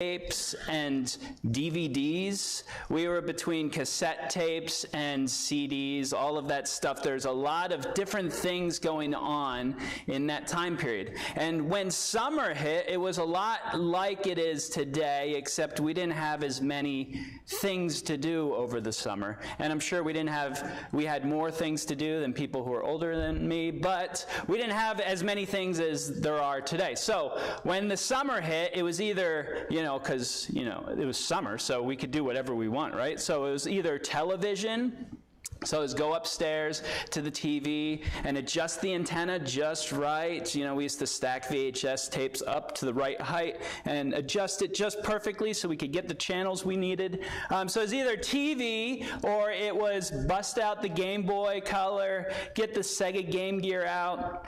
tapes and DVDs. We were between cassette tapes and CDs, all of that stuff. There's a lot of different things going on in that time period. And when summer hit, it was a lot like it is today, except we didn't have as many things to do over the summer. And I'm sure we had more things to do than people who are older than me, but we didn't have as many things as there are today. So when the summer hit, it was either, because, it was summer, so we could do whatever we want, right? So it was either television, so it was go upstairs to the TV and adjust the antenna just right. We used to stack VHS tapes up to the right height and adjust it just perfectly so we could get the channels we needed. So it was either TV or it was bust out the Game Boy Color, get the Sega Game Gear out,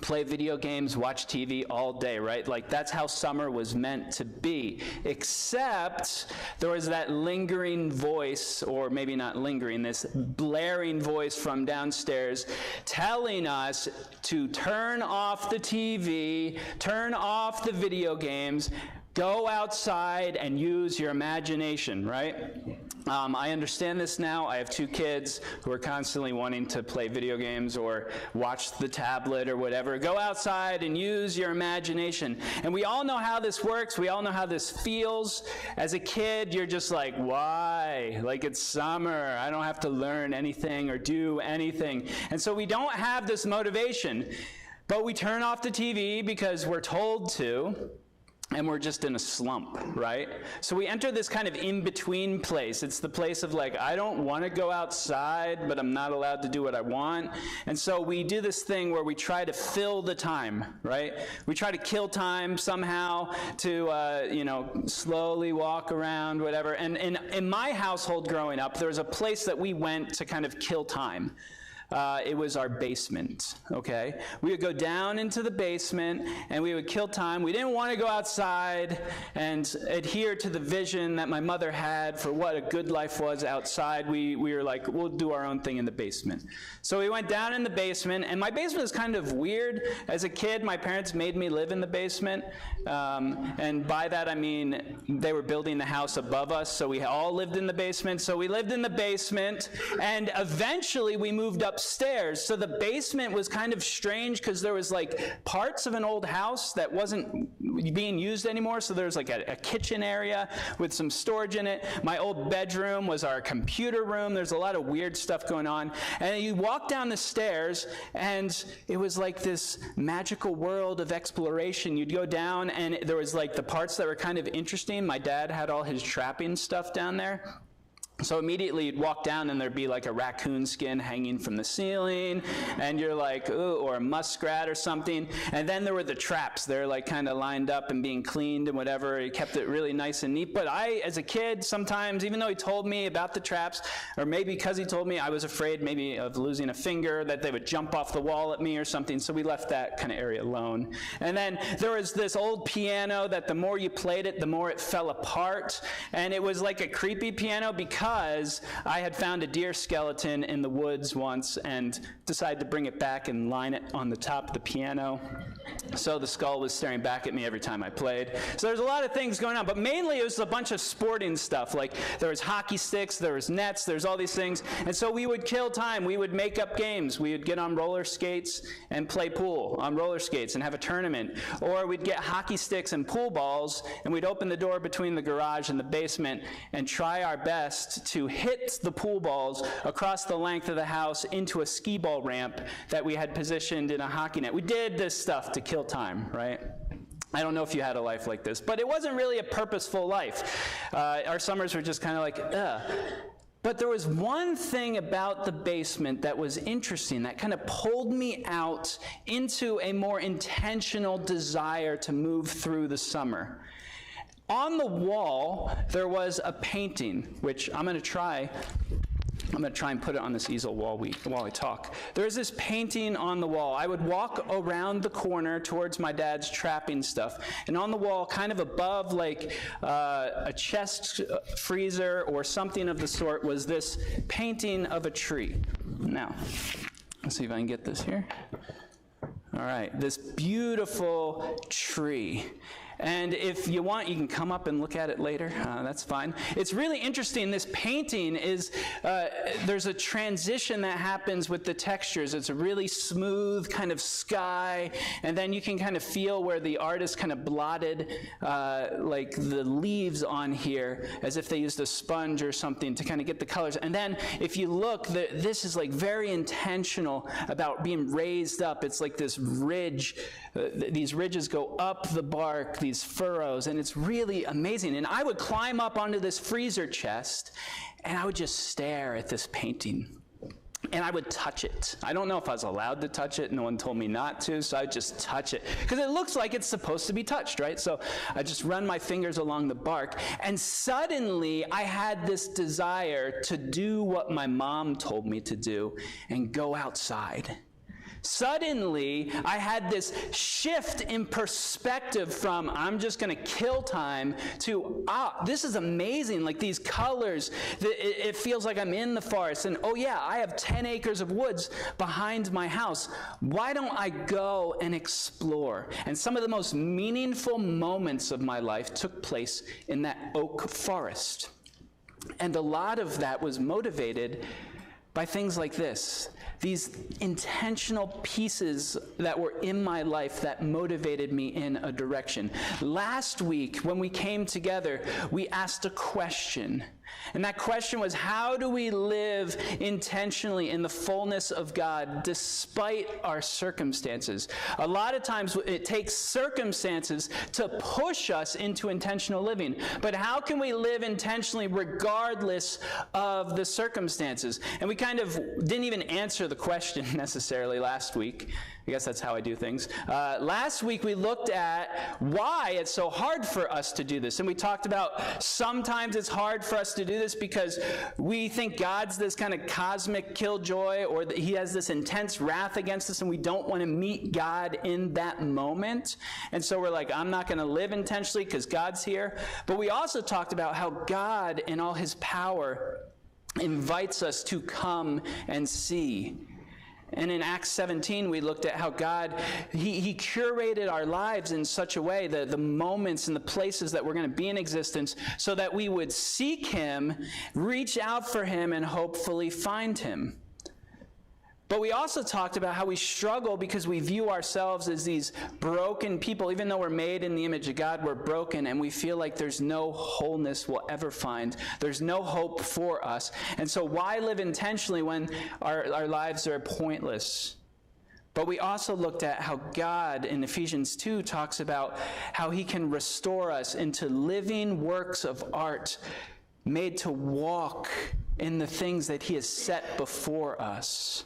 play video games, watch TV all day, right? Like, that's how summer was meant to be, except there was that lingering voice, or maybe not lingering, this blaring voice from downstairs telling us to turn off the TV, turn off the video games, go outside and use your imagination, right? I understand this now. I have 2 kids who are constantly wanting to play video games or watch the tablet or whatever. Go outside and use your imagination. And we all know how this works. We all know how this feels. As a kid, you're just like, why? Like, it's summer. I don't have to learn anything or do anything. And so we don't have this motivation, but we turn off the TV because we're told to. And we're just in a slump, right? So we enter this kind of in-between place. It's the place of like, I don't want to go outside, but I'm not allowed to do what I want. And so we do this thing where we try to fill the time, right? We try to kill time somehow to, slowly walk around, whatever. And in my household growing up, there was a place that we went to kind of kill time. It was our basement, okay? We would go down into the basement and we would kill time. We didn't want to go outside and adhere to the vision that my mother had for what a good life was outside. We were like, we'll do our own thing in the basement. So we went down in the basement, and my basement is kind of weird. As a kid, my parents made me live in the basement, and by that I mean they were building the house above us, so we all lived in the basement. So we lived in the basement, and eventually we moved upstairs. So the basement was kind of strange because there was like parts of an old house that wasn't being used anymore. So there was like a kitchen area with some storage in it. My old bedroom was our computer room. There's a lot of weird stuff going on. And you walk down the stairs, and it was like this magical world of exploration. You'd go down, and there was like the parts that were kind of interesting. My dad had all his trapping stuff down there. So immediately you'd walk down and there'd be like a raccoon skin hanging from the ceiling, and you're like, ooh, or a muskrat or something. And then there were the traps. They're like kind of lined up and being cleaned and whatever. He kept it really nice and neat. But I, as a kid, sometimes, even though he told me about the traps, or maybe because he told me, I was afraid maybe of losing a finger, that they would jump off the wall at me or something. So we left that kind of area alone. And then there was this old piano that the more you played it, the more it fell apart. And it was like a creepy piano because I had found a deer skeleton in the woods once and decided to bring it back and line it on the top of the piano. So the skull was staring back at me every time I played. So there's a lot of things going on, but mainly it was a bunch of sporting stuff. Like there was hockey sticks, there was nets, there's all these things. And so we would kill time. We would make up games. We would get on roller skates and play pool on roller skates and have a tournament. Or we'd get hockey sticks and pool balls, and we'd open the door between the garage and the basement and try our best to hit the pool balls across the length of the house into a skee ball ramp that we had positioned in a hockey net. We did this stuff to kill time, right? I don't know if you had a life like this, but it wasn't really a purposeful life. Our summers were just kind of like, ugh. But there was one thing about the basement that was interesting, that kind of pulled me out into a more intentional desire to move through the summer. On the wall, there was a painting, which I'm going to try and put it on this easel while I talk. There's this painting on the wall. I would walk around the corner towards my dad's trapping stuff, and on the wall, kind of above like a chest freezer or something of the sort, was this painting of a tree. Now, let's see if I can get this here. All right, this beautiful tree. And if you want, you can come up and look at it later. That's fine. It's really interesting. This painting is, there's a transition that happens with the textures. It's a really smooth kind of sky, and then you can kind of feel where the artist kind of blotted like the leaves on here as if they used a sponge or something to kind of get the colors. And then if you look, this is like very intentional about being raised up. It's like this ridge. These ridges go up the bark, these furrows, and it's really amazing. And I would climb up onto this freezer chest, and I would just stare at this painting. And I would touch it. I don't know if I was allowed to touch it. No one told me not to, so I would just touch it. Because it looks like it's supposed to be touched, right? So I just run my fingers along the bark. And suddenly, I had this desire to do what my mom told me to do and go outside. Suddenly, I had this shift in perspective from, I'm just going to kill time, to, this is amazing, like these colors. It feels like I'm in the forest, and oh yeah, I have 10 acres of woods behind my house. Why don't I go and explore? And some of the most meaningful moments of my life took place in that oak forest. And a lot of that was motivated by things like this. These intentional pieces that were in my life that motivated me in a direction. Last week, when we came together, we asked a question. And that question was, how do we live intentionally in the fullness of God despite our circumstances? A lot of times it takes circumstances to push us into intentional living. But how can we live intentionally regardless of the circumstances? And we kind of didn't even answer the question necessarily last week. I guess that's how I do things. Last week we looked at why it's so hard for us to do this. And we talked about sometimes it's hard for us to do this because we think God's this kind of cosmic killjoy, or that he has this intense wrath against us and we don't want to meet God in that moment. And so we're like, I'm not going to live intentionally because God's here. But we also talked about how God in all his power invites us to come and see. And in Acts 17, we looked at how God, he curated our lives in such a way, the moments and the places that we're going to be in existence, so that we would seek him, reach out for him, and hopefully find him. But we also talked about how we struggle because we view ourselves as these broken people. Even though we're made in the image of God, we're broken, and we feel like there's no wholeness we'll ever find. There's no hope for us. And so why live intentionally when our lives are pointless? But we also looked at how God in Ephesians 2 talks about how he can restore us into living works of art made to walk in the things that he has set before us.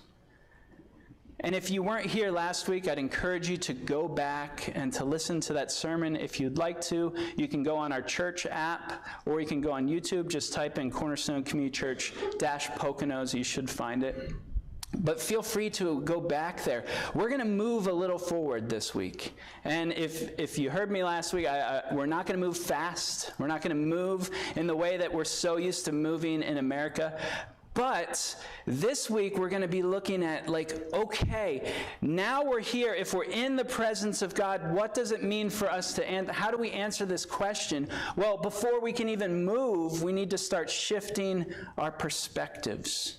And if you weren't here last week, I'd encourage you to go back and to listen to that sermon. If you'd like to, you can go on our church app, or you can go on YouTube. Just type in Cornerstone Community Church -- you should find it. But feel free to go back there. We're going to move a little forward this week. And if you heard me last week, we're not going to move fast. We're not going to move in the way that we're so used to moving in America. But this week, we're going to be looking at, like, okay, now we're here. If we're in the presence of God, what does it mean for us to how do we answer this question? Well, before we can even move, we need to start shifting our perspectives.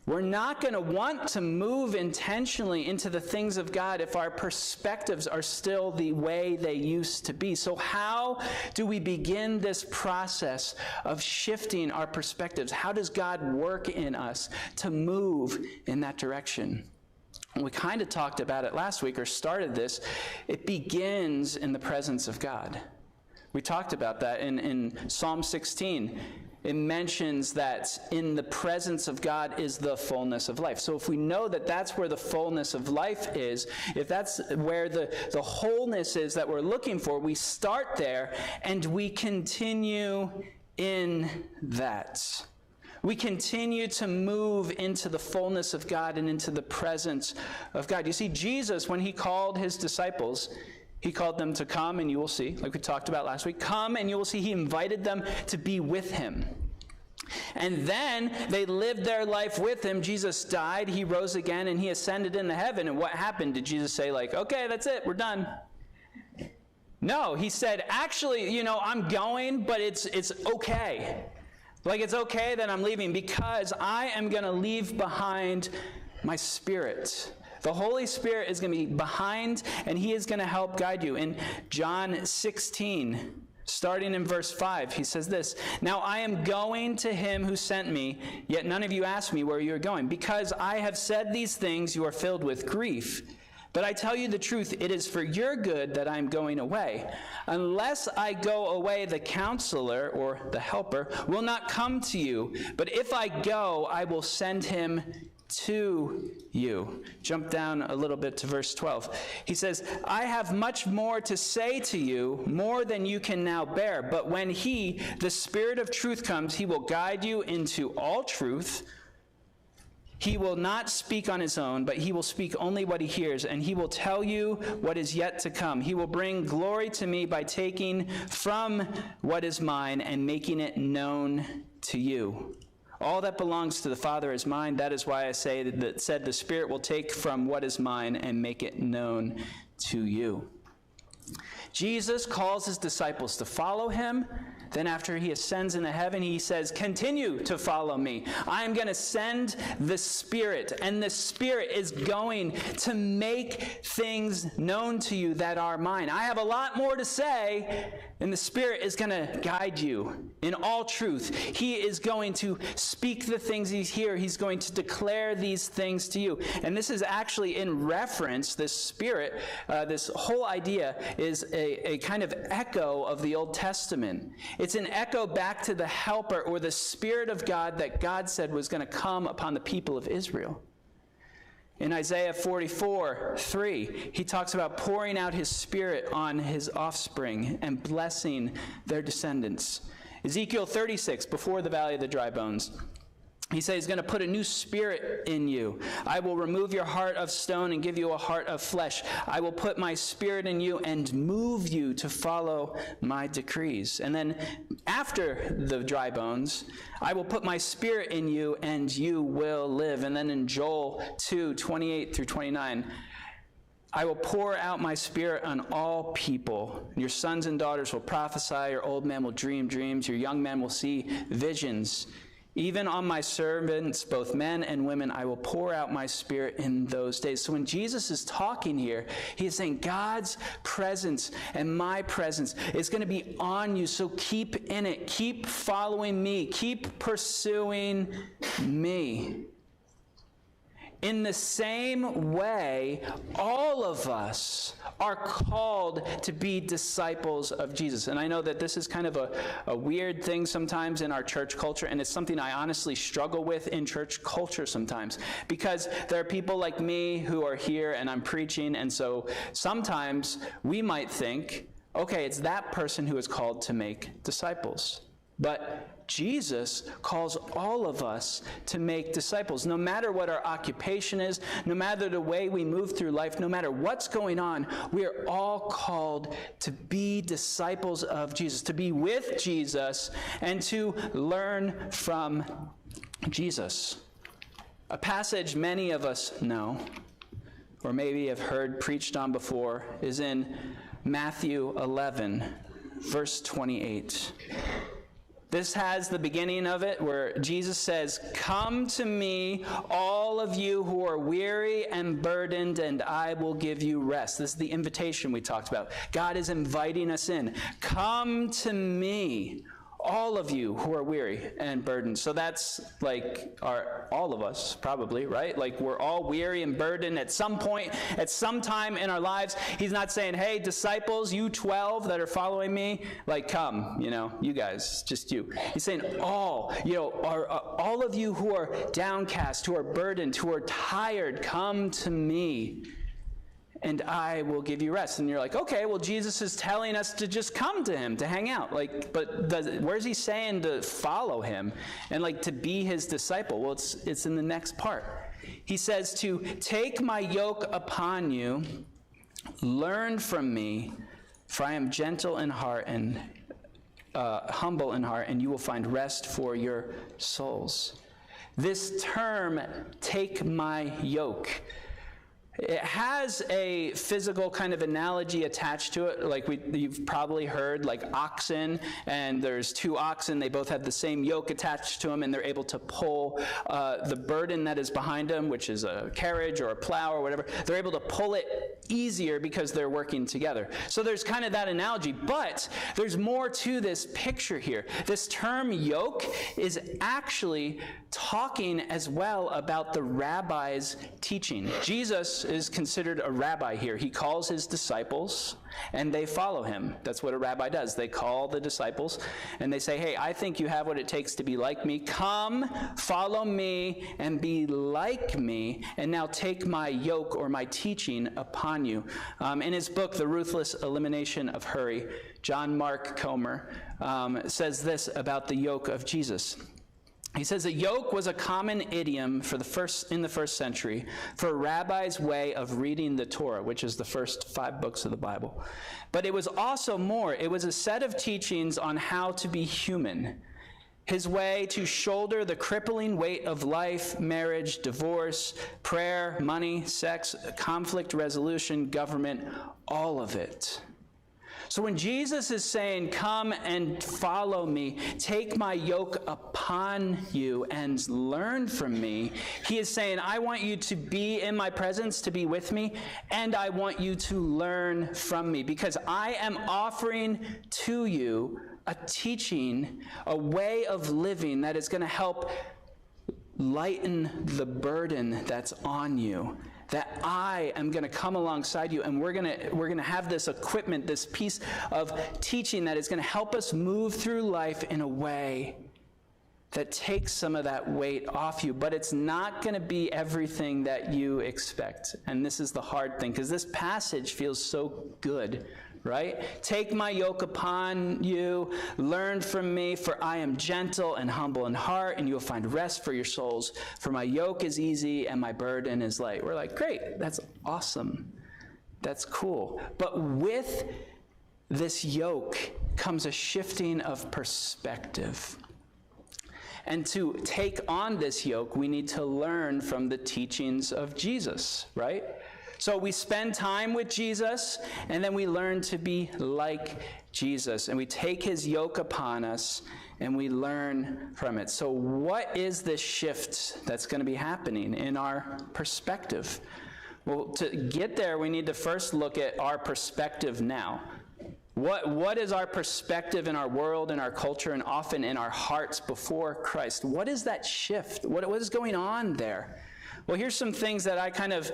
We're not going to want to move intentionally into the things of God if our perspectives are still the way they used to be. So how do we begin this process of shifting our perspectives? How does God work in us to move in that direction? We kind of talked about it last week, or started this. It begins in the presence of God. We talked about that in Psalm 16. It mentions that in the presence of God is the fullness of life. So if we know that that's where the fullness of life is, if that's where the wholeness is that we're looking for, we start there and we continue in that. We continue to move into the fullness of God and into the presence of God. You see, Jesus, when he called his disciples, he called them to come and you will see, like we talked about last week. Come and you will see. He invited them to be with him. And then they lived their life with him. Jesus died, he rose again, and he ascended into heaven. And what happened? Did Jesus say, like, okay, that's it, we're done? No, he said, actually, I'm going, but it's okay. Like, it's okay that I'm leaving because I am going to leave behind my Spirit. The Holy Spirit is going to be behind, and he is going to help guide you. In John 16, starting in verse 5, he says this, "Now I am going to him who sent me, yet none of you ask me where you are going. Because I have said these things, you are filled with grief. But I tell you the truth, it is for your good that I am going away. Unless I go away, the counselor, or the helper, will not come to you. But if I go, I will send him to you." Jump down a little bit to verse 12. He says, "I have much more to say to you, more than you can now bear. But when he, the Spirit of truth, comes, he will guide you into all truth. He will not speak on his own, but he will speak only what he hears, and he will tell you what is yet to come. He will bring glory to me by taking from what is mine and making it known to you. All that belongs to the Father is mine. That is why I said the Spirit will take from what is mine and make it known to you." Jesus calls his disciples to follow him. Then after he ascends into heaven, he says, "Continue to follow me. I am going to send the Spirit, and the Spirit is going to make things known to you that are mine. I have a lot more to say, and the Spirit is going to guide you in all truth. He is going to speak the things he's here. He's going to declare these things to you." And this is actually in reference, this Spirit, this whole idea is a kind of echo of the Old Testament. It's an echo back to the helper, or the Spirit of God, that God said was going to come upon the people of Israel. In Isaiah 44:3, he talks about pouring out his Spirit on his offspring and blessing their descendants. Ezekiel 36, before the valley of the dry bones, he says he's going to put a new spirit in you. "I will remove your heart of stone and give you a heart of flesh. I will put my Spirit in you and move you to follow my decrees." And then after the dry bones, "I will put my Spirit in you and you will live." And then in Joel 2:28 through 29, "I will pour out my Spirit on all people. Your sons and daughters will prophesy. Your old men will dream dreams. Your young men will see visions. Even on my servants, both men and women, I will pour out my Spirit in those days." So when Jesus is talking here, he is saying God's presence and my presence is going to be on you. So keep in it. Keep following me. Keep pursuing me. In the same way, all of us are called to be disciples of Jesus. And I know that this is kind of a weird thing sometimes in our church culture, and it's something I honestly struggle with in church culture sometimes, because there are people like me who are here and I'm preaching, and so sometimes we might think, okay, it's that person who is called to make disciples. But Jesus calls all of us to make disciples. No matter what our occupation is, no matter the way we move through life, no matter what's going on, we are all called to be disciples of Jesus, to be with Jesus, and to learn from Jesus. A passage many of us know, or maybe have heard preached on before, is in Matthew 11, verse 28. This has the beginning of it where Jesus says, "Come to me, all of you who are weary and burdened, and I will give you rest." This is the invitation we talked about. God is inviting us in. Come to me, all of you who are weary and burdened. So that's like all of us, probably, right? Like we're all weary and burdened at some point, at some time in our lives. He's not saying, "Hey, disciples, you 12 that are following me, like come, you guys, just you." He's saying all of you who are downcast, who are burdened, who are tired, come to me, and I will give you rest. And you're like, okay, well, Jesus is telling us to just come to him, to hang out. But where's he saying to follow him and to be his disciple? Well, it's in the next part. He says to take my yoke upon you, learn from me, for I am gentle in heart and humble in heart, and you will find rest for your souls. This term, take my yoke, It has a physical kind of analogy attached to it, like you've probably heard, like oxen, and there's two oxen, they both have the same yoke attached to them, and they're able to pull the burden that is behind them, which is a carriage or a plow or whatever. They're able to pull it easier because they're working together. So there's kind of that analogy, but there's more to this picture here. This term yoke is actually talking as well about the rabbi's teaching. Jesus is considered a rabbi here. He calls his disciples and they follow him. That's what a rabbi does. They call the disciples and they say, hey, I think you have what it takes to be like me. Come, follow me and be like me, and now take my yoke or my teaching upon you. In his book, The Ruthless Elimination of Hurry, John Mark Comer says this about the yoke of Jesus. He says a yoke was a common idiom in the first century for a rabbi's way of reading the Torah, which is the first 5 books of the Bible. But it was also more. It was a set of teachings on how to be human. His way to shoulder the crippling weight of life, marriage, divorce, prayer, money, sex, conflict resolution, government, all of it. So when Jesus is saying, come and follow me, take my yoke upon you and learn from me, he is saying, I want you to be in my presence, to be with me, and I want you to learn from me, because I am offering to you a teaching, a way of living that is going to help lighten the burden that's on you. That I am going to come alongside you, and we're going to have this equipment, this piece of teaching that is going to help us move through life in a way that takes some of that weight off you. But it's not going to be everything that you expect. And this is the hard thing, because this passage feels so good, right? Take my yoke upon you, learn from me, for I am gentle and humble in heart, and you will find rest for your souls. For my yoke is easy and my burden is light. We're like, great, that's awesome. That's cool. But with this yoke comes a shifting of perspective. And to take on this yoke, we need to learn from the teachings of Jesus, right? So we spend time with Jesus, and then we learn to be like Jesus. And we take his yoke upon us, and we learn from it. So what is this shift that's going to be happening in our perspective? Well, to get there, we need to first look at our perspective now. What is our perspective in our world, in our culture, and often in our hearts before Christ? What is that shift? What is going on there? Well, here's some things that I kind of...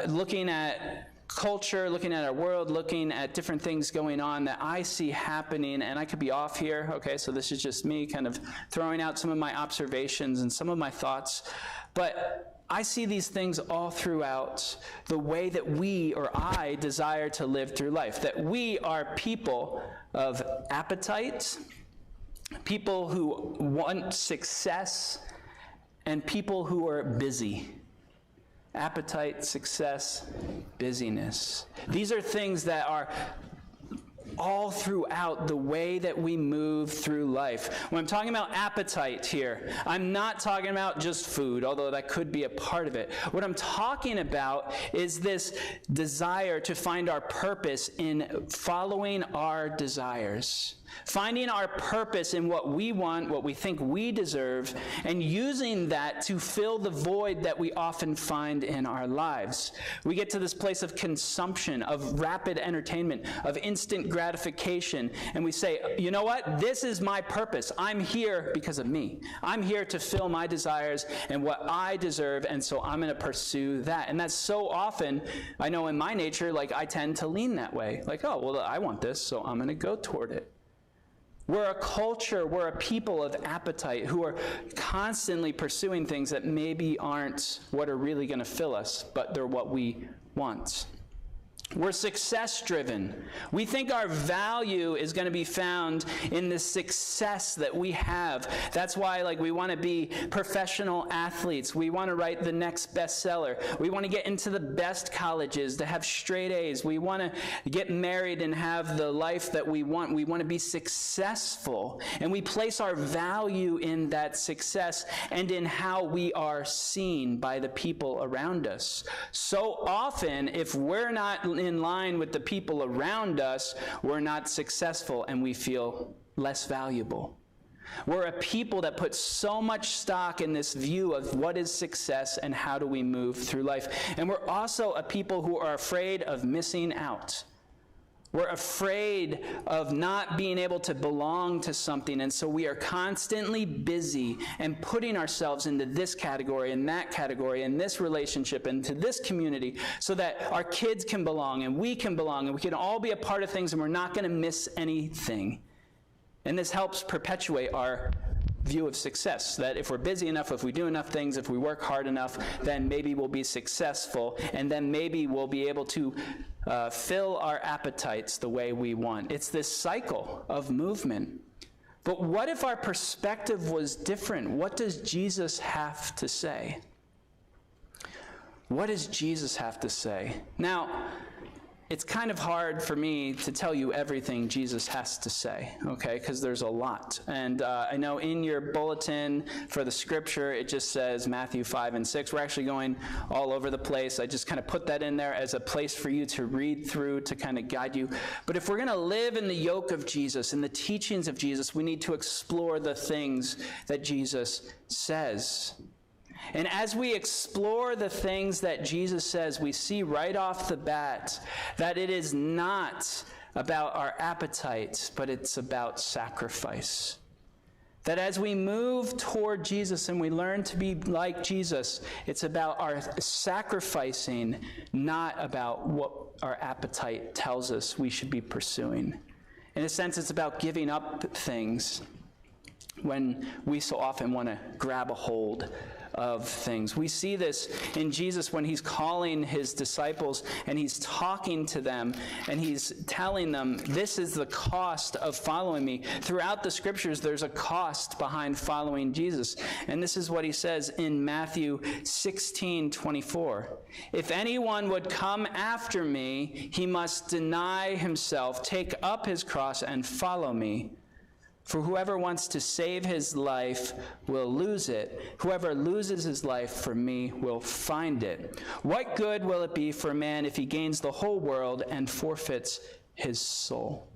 looking at culture, looking at our world, looking at different things going on that I see happening, and I could be off here, okay, so this is just me kind of throwing out some of my observations and some of my thoughts, but I see these things all throughout the way that we, or I, desire to live through life, that we are people of appetite, people who want success, and people who are busy. Appetite, success, busyness. These are things that are all throughout the way that we move through life. When I'm talking about appetite here, I'm not talking about just food, although that could be a part of it. What I'm talking about is this desire to find our purpose in following our desires. Finding our purpose in what we want, what we think we deserve, and using that to fill the void that we often find in our lives. We get to this place of consumption, of rapid entertainment, of instant gratification, and we say, you know what? This is my purpose. I'm here because of me. I'm here to fill my desires and what I deserve, and so I'm going to pursue that. And that's so often, I know in my nature, like I tend to lean that way. Like, oh, well, I want this, so I'm going to go toward it. We're a culture, we're a people of appetite who are constantly pursuing things that maybe aren't what are really going to fill us, but they're what we want. We're success-driven. We think our value is going to be found in the success that we have. That's why, like, we want to be professional athletes. We want to write the next bestseller. We want to get into the best colleges, to have straight A's. We want to get married and have the life that we want. We want to be successful. And we place our value in that success and in how we are seen by the people around us. So often, if we're not in line with the people around us, we're not successful and we feel less valuable. We're a people that put so much stock in this view of what is success and how do we move through life. And we're also a people who are afraid of missing out. We're afraid of not being able to belong to something, and so we are constantly busy and putting ourselves into this category and that category and this relationship and to this community so that our kids can belong and we can all be a part of things and we're not going to miss anything. And this helps perpetuate our view of success, that if we're busy enough, if we do enough things, if we work hard enough, then maybe we'll be successful, and then maybe we'll be able to fill our appetites the way we want. It's this cycle of movement. But what if our perspective was different? What does Jesus have to say? What does Jesus have to say? Now, it's kind of hard for me to tell you everything Jesus has to say, okay, because there's a lot. And I know in your bulletin for the scripture, it just says Matthew 5 and 6. We're actually going all over the place. I just kind of put that in there as a place for you to read through to kind of guide you. But if we're going to live in the yoke of Jesus, in the teachings of Jesus, we need to explore the things that Jesus says. And as we explore the things that Jesus says, we see right off the bat that it is not about our appetite, but it's about sacrifice. That as we move toward Jesus and we learn to be like Jesus, it's about our sacrificing, not about what our appetite tells us we should be pursuing. In a sense, it's about giving up things when we so often want to grab a hold of things. We see this in Jesus when he's calling his disciples and he's talking to them and he's telling them, this is the cost of following me. Throughout the scriptures, there's a cost behind following Jesus. And this is what he says in Matthew 16:24. If anyone would come after me, he must deny himself, take up his cross, and follow me. For whoever wants to save his life will lose it. Whoever loses his life for me will find it. What good will it be for a man if he gains the whole world and forfeits his soul?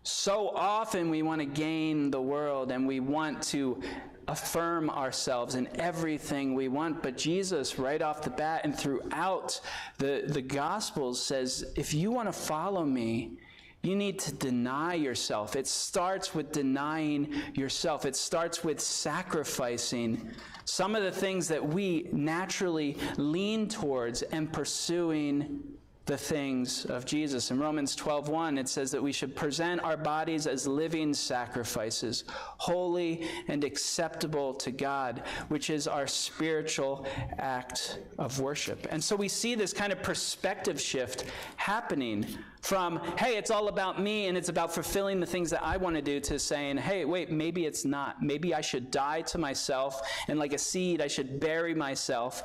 So often we want to gain the world and we want to affirm ourselves in everything we want. But Jesus, right off the bat and throughout the Gospels, says, if you want to follow me, you need to deny yourself. It starts with denying yourself. It starts with sacrificing some of the things that we naturally lean towards and pursuing the things of Jesus. In Romans 12:1, it says that we should present our bodies as living sacrifices, holy and acceptable to God, which is our spiritual act of worship. And so we see this kind of perspective shift happening from, hey, it's all about me and it's about fulfilling the things that I want to do, to saying, hey, wait, maybe it's not. Maybe I should die to myself, and like a seed, I should bury myself,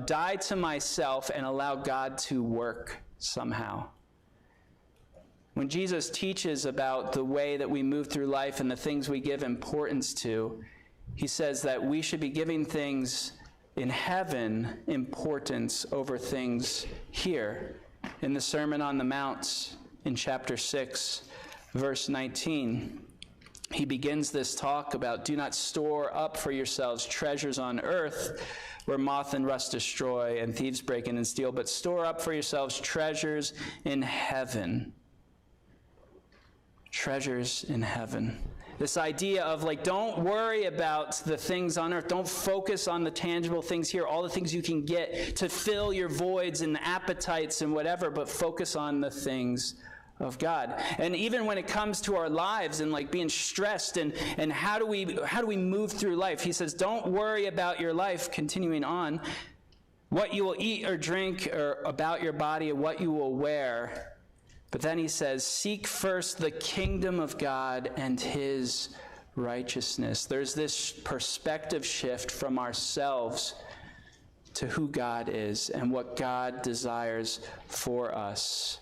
die to myself and allow God to work somehow. When Jesus teaches about the way that we move through life and the things we give importance to, he says that we should be giving things in heaven importance over things here. In the Sermon on the Mount, in chapter 6, verse 19, he begins this talk about, do not store up for yourselves treasures on earth, where moth and rust destroy and thieves break in and steal, but store up for yourselves treasures in heaven. Treasures in heaven. This idea of don't worry about the things on earth. Don't focus on the tangible things here, all the things you can get to fill your voids and appetites and whatever, but focus on the things of God. And even when it comes to our lives and being stressed and how do we move through life, he says, don't worry about your life. Continuing on, what you will eat or drink, or about your body, or what you will wear. But then he says, seek first the kingdom of God and his righteousness. There's this perspective shift from ourselves to who God is and what God desires for us.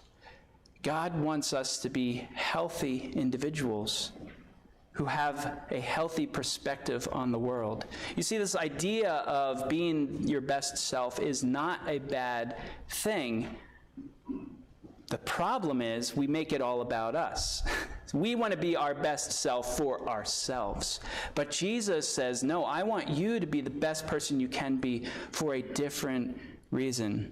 God wants us to be healthy individuals who have a healthy perspective on the world. You see, this idea of being your best self is not a bad thing. The problem is we make it all about us. We want to be our best self for ourselves. But Jesus says, no, I want you to be the best person you can be for a different reason.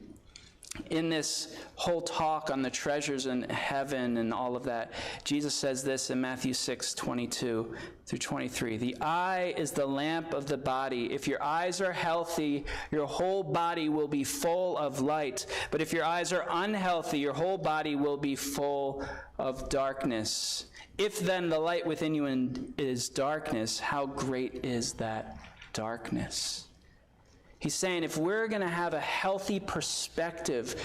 In this whole talk on the treasures in heaven and all of that, Jesus says this in Matthew 6:22 through 23. The eye is the lamp of the body. If your eyes are healthy, your whole body will be full of light. But if your eyes are unhealthy, your whole body will be full of darkness. If then the light within you is darkness, how great is that darkness? He's saying if we're going to have a healthy perspective,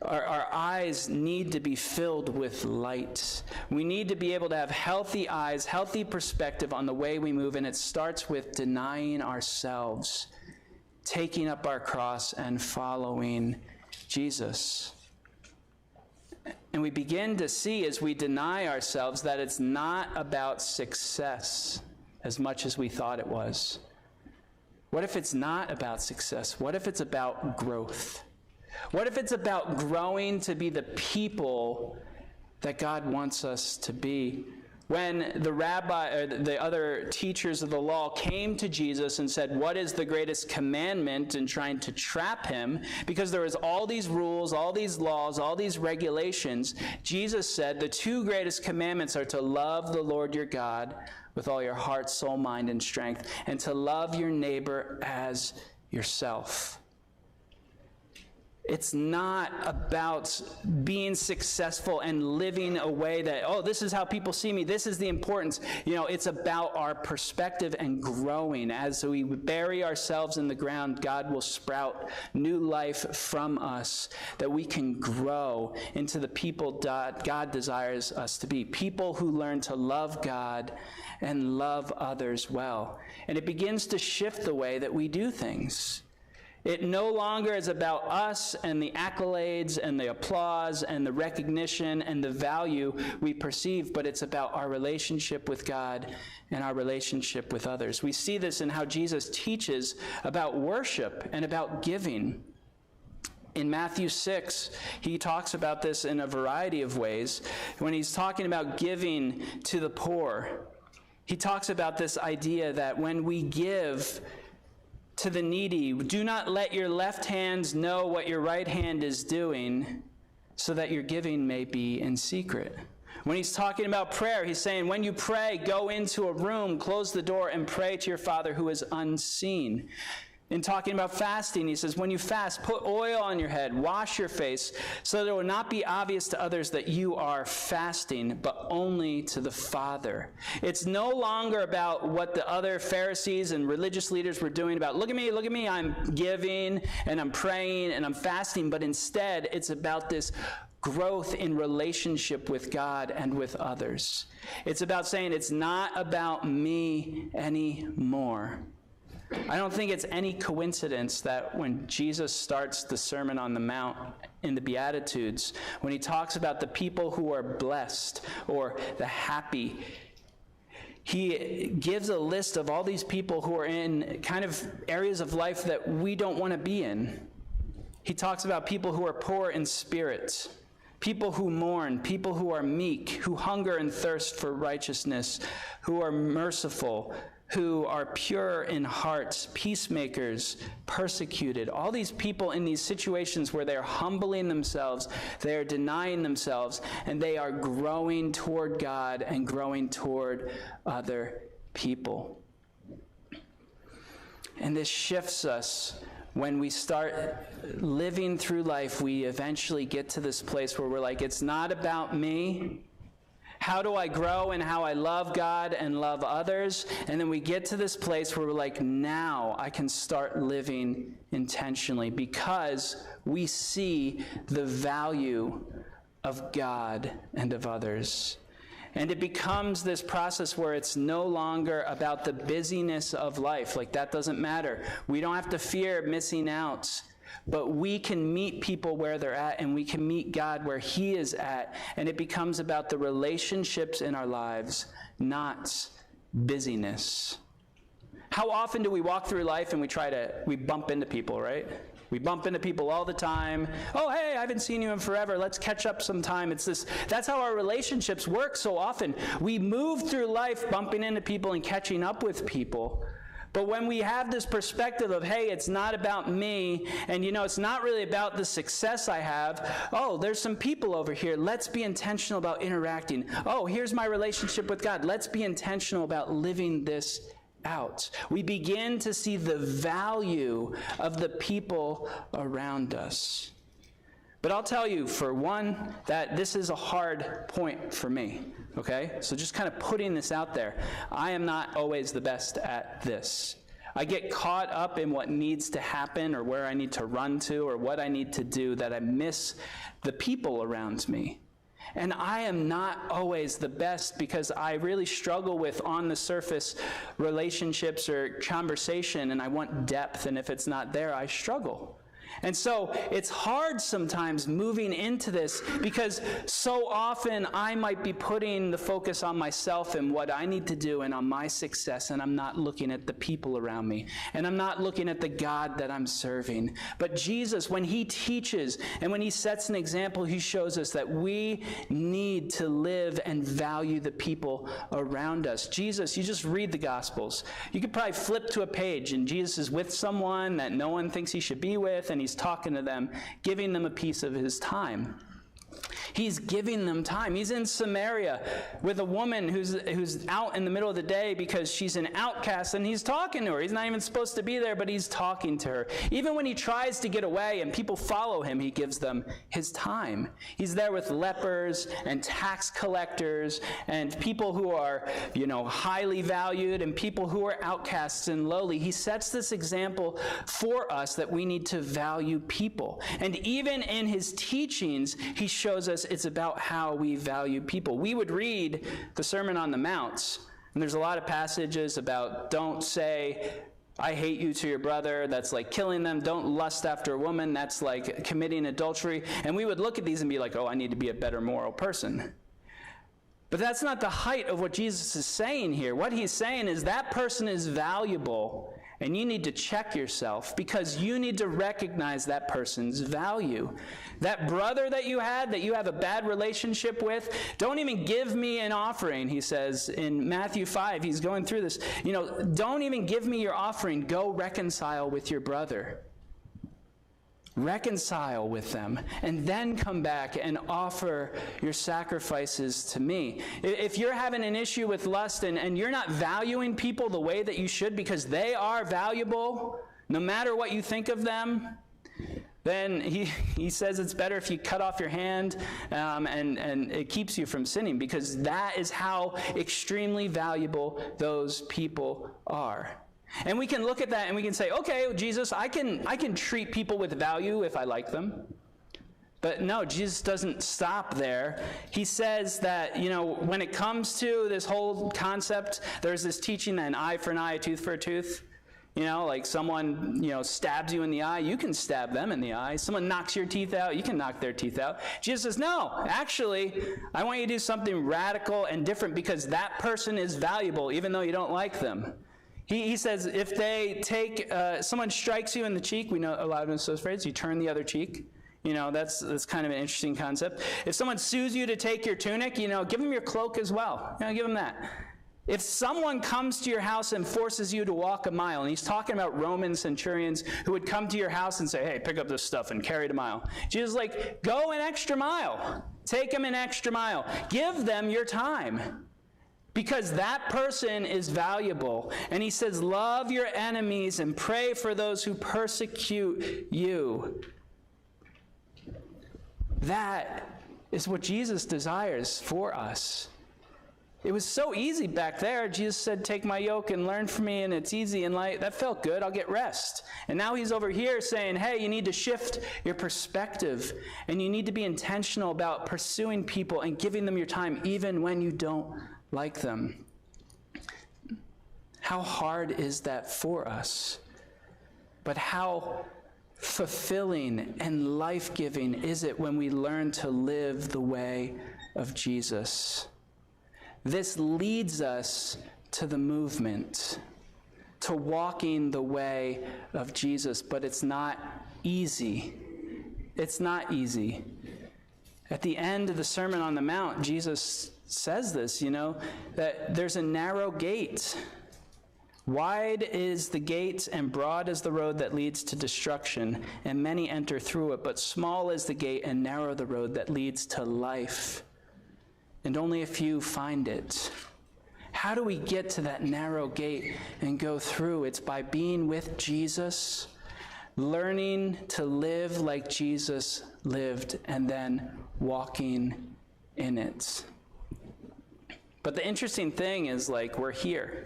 our eyes need to be filled with light. We need to be able to have healthy eyes, healthy perspective on the way we move, and it starts with denying ourselves, taking up our cross, and following Jesus. And we begin to see as we deny ourselves that it's not about success as much as we thought it was. What if it's not about success? What if it's about growth? What if it's about growing to be the people that God wants us to be? When the rabbi or the other teachers of the law came to Jesus and said, what is the greatest commandment, and trying to trap him, because there was all these rules, all these laws, all these regulations, Jesus said the two greatest commandments are to love the Lord your God with all your heart, soul, mind, and strength, and to love your neighbor as yourself. It's not about being successful and living a way that, oh, this is how people see me. This is the importance. It's about our perspective and growing. As we bury ourselves in the ground, God will sprout new life from us, that we can grow into the people God desires us to be. People who learn to love God and love others well. And it begins to shift the way that we do things. It no longer is about us and the accolades and the applause and the recognition and the value we perceive, but it's about our relationship with God and our relationship with others. We see this in how Jesus teaches about worship and about giving. In Matthew 6, he talks about this in a variety of ways. When he's talking about giving to the poor, he talks about this idea that when we give to the needy, do not let your left hand know what your right hand is doing, so that your giving may be in secret. When he's talking about prayer, he's saying, when you pray, go into a room, close the door, and pray to your Father who is unseen. In talking about fasting, he says, when you fast, put oil on your head, wash your face, so that it will not be obvious to others that you are fasting, but only to the Father. It's no longer about what the other Pharisees and religious leaders were doing about, look at me, I'm giving, and I'm praying, and I'm fasting, but instead, it's about this growth in relationship with God and with others. It's about saying, it's not about me anymore. I don't think it's any coincidence that when Jesus starts the Sermon on the Mount in the Beatitudes, when he talks about the people who are blessed or the happy, he gives a list of all these people who are in kind of areas of life that we don't want to be in. He talks about people who are poor in spirit, people who mourn, people who are meek, who hunger and thirst for righteousness, who are merciful, who are pure in heart, peacemakers, persecuted. All these people in these situations where they're humbling themselves, they are denying themselves, and they are growing toward God and growing toward other people. And this shifts us. When we start living through life, we eventually get to this place where we're like, it's not about me, How do I grow in how I love God and love others? And then we get to this place where we're like, now I can start living intentionally because we see the value of God and of others. And it becomes this process where it's no longer about the busyness of life. Like, that doesn't matter. We don't have to fear missing out. But we can meet people where they're at, and we can meet God where He is at. And it becomes about the relationships in our lives, not busyness. How often do we walk through life and we bump into people, right? We bump into people all the time. Oh, hey, I haven't seen you in forever. Let's catch up sometime. That's how our relationships work so often. We move through life bumping into people and catching up with people. But when we have this perspective of, hey, it's not about me, and it's not really about the success I have. Oh, there's some people over here. Let's be intentional about interacting. Oh, here's my relationship with God. Let's be intentional about living this out. We begin to see the value of the people around us. But I'll tell you, for one, that this is a hard point for me, okay? So just kind of putting this out there. I am not always the best at this. I get caught up in what needs to happen or where I need to run to or what I need to do that I miss the people around me. And I am not always the best because I really struggle with on-the-surface relationships or conversation, and I want depth, and if it's not there, I struggle. And so it's hard sometimes moving into this because so often I might be putting the focus on myself and what I need to do and on my success, and I'm not looking at the people around me, and I'm not looking at the God that I'm serving. But Jesus, when He teaches and when He sets an example, He shows us that we need to live and value the people around us. Jesus, you just read the Gospels. You could probably flip to a page and Jesus is with someone that no one thinks he should be with, and He's talking to them, giving them a piece of His time. He's giving them time. He's in Samaria with a woman who's out in the middle of the day because she's an outcast, and He's talking to her. He's not even supposed to be there, but He's talking to her. Even when He tries to get away and people follow Him, He gives them His time. He's there with lepers and tax collectors and people who are, highly valued and people who are outcasts and lowly. He sets this example for us that we need to value people. And even in His teachings, He shows us it's about how we value people. We would read the Sermon on the Mount, and there's a lot of passages about don't say, I hate you to your brother. That's like killing them. Don't lust after a woman. That's like committing adultery. And we would look at these and be like, oh, I need to be a better moral person. But that's not the height of what Jesus is saying here. What He's saying is that person is valuable, and you need to check yourself because you need to recognize that person's value. That brother that you have a bad relationship with, don't even give me an offering, He says in Matthew 5. He's going through this. Don't even give me your offering. Go reconcile with your brother. Reconcile with them, and then come back and offer your sacrifices to me. If you're having an issue with lust and you're not valuing people the way that you should because they are valuable, no matter what you think of them, then he says it's better if you cut off your hand and it keeps you from sinning, because that is how extremely valuable those people are. And we can look at that and we can say, okay, Jesus, I can treat people with value if I like them. But no, Jesus doesn't stop there. He says that, when it comes to this whole concept, there's this teaching that an eye for an eye, a tooth for a tooth. Like someone, stabs you in the eye, you can stab them in the eye. Someone knocks your teeth out, you can knock their teeth out. Jesus says, no, actually, I want you to do something radical and different because that person is valuable, even though you don't like them. He says if they someone strikes you in the cheek, we know a lot of us those phrases, you turn the other cheek. That's kind of an interesting concept. If someone sues you to take your tunic, give them your cloak as well. Give them that. If someone comes to your house and forces you to walk a mile, and he's talking about Roman centurions who would come to your house and say, hey, pick up this stuff and carry it a mile. Jesus is like, go an extra mile. Take them an extra mile. Give them your time. Because that person is valuable. And he says, love your enemies and pray for those who persecute you. That is what Jesus desires for us. It was so easy back there. Jesus said, take my yoke and learn from me, and it's easy and light. That felt good. I'll get rest. And now he's over here saying, hey, you need to shift your perspective, and you need to be intentional about pursuing people and giving them your time even when you don't like them. How hard is that for us? But how fulfilling and life-giving is it when we learn to live the way of Jesus? This leads us to the movement, to walking the way of Jesus, but it's not easy. It's not easy. At the end of the Sermon on the Mount, Jesus says this, that there's a narrow gate. Wide is the gate and broad is the road that leads to destruction, and many enter through it, but small is the gate and narrow the road that leads to life, and only a few find it. How do we get to that narrow gate and go through? It's by being with Jesus, learning to live like Jesus lived, and then walking in it. But the interesting thing is, we're here,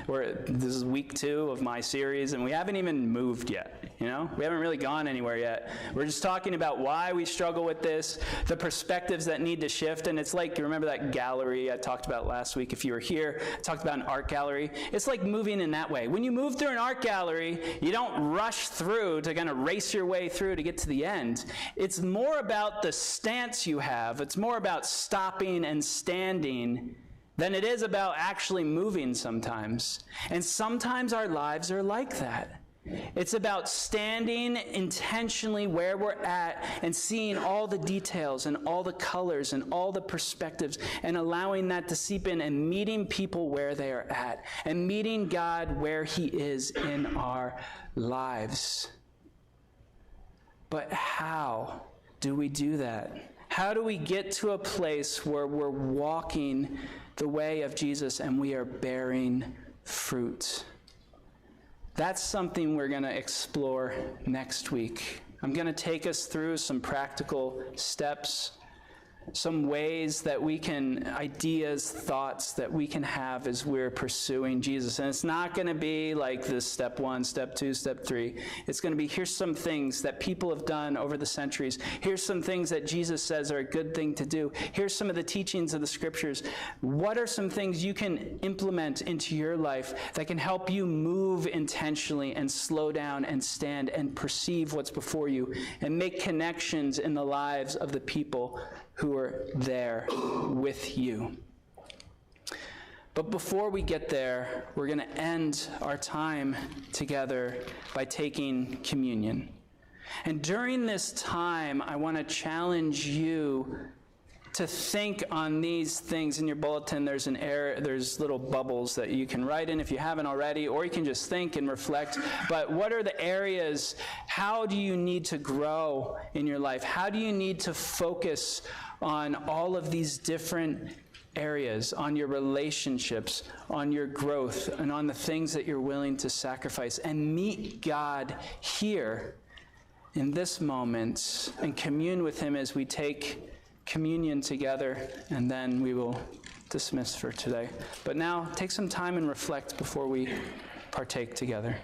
this is week 2 of my series, and we haven't even moved yet, we haven't really gone anywhere yet. We're just talking about why we struggle with this, the perspectives that need to shift, and it's like, you remember that gallery I talked about last week? If you were here, I talked about an art gallery. It's like moving in that way. When you move through an art gallery, you don't rush through to kind of race your way through to get to the end. It's more about the stance you have. It's more about stopping and standing than it is about actually moving sometimes. And sometimes our lives are like that. It's about standing intentionally where we're at and seeing all the details and all the colors and all the perspectives and allowing that to seep in and meeting people where they are at and meeting God where he is in our lives. But how do we do that? How do we get to a place where we're walking the way of Jesus and we are bearing fruit? That's something we're going to explore next week. I'm going to take us through some practical steps, some ways that we can, ideas, thoughts that we can have as we're pursuing Jesus. And it's not going to be like this step 1, step 2, step 3. It's going to be, here's some things that people have done over the centuries. Here's some things that Jesus says are a good thing to do. Here's some of the teachings of the scriptures. What are some things you can implement into your life that can help you move intentionally and slow down and stand and perceive what's before you and make connections in the lives of the people who are there with you? But before we get there, we're going to end our time together by taking communion. And during this time, I want to challenge you to think on these things. In your bulletin, there's little bubbles that you can write in if you haven't already, or you can just think and reflect. But what are the areas? How do you need to grow in your life? How do you need to focus on all of these different areas, on your relationships, on your growth, and on the things that you're willing to sacrifice, and meet God here in this moment and commune with him as we take communion together, and then we will dismiss for today. But now, take some time and reflect before we partake together.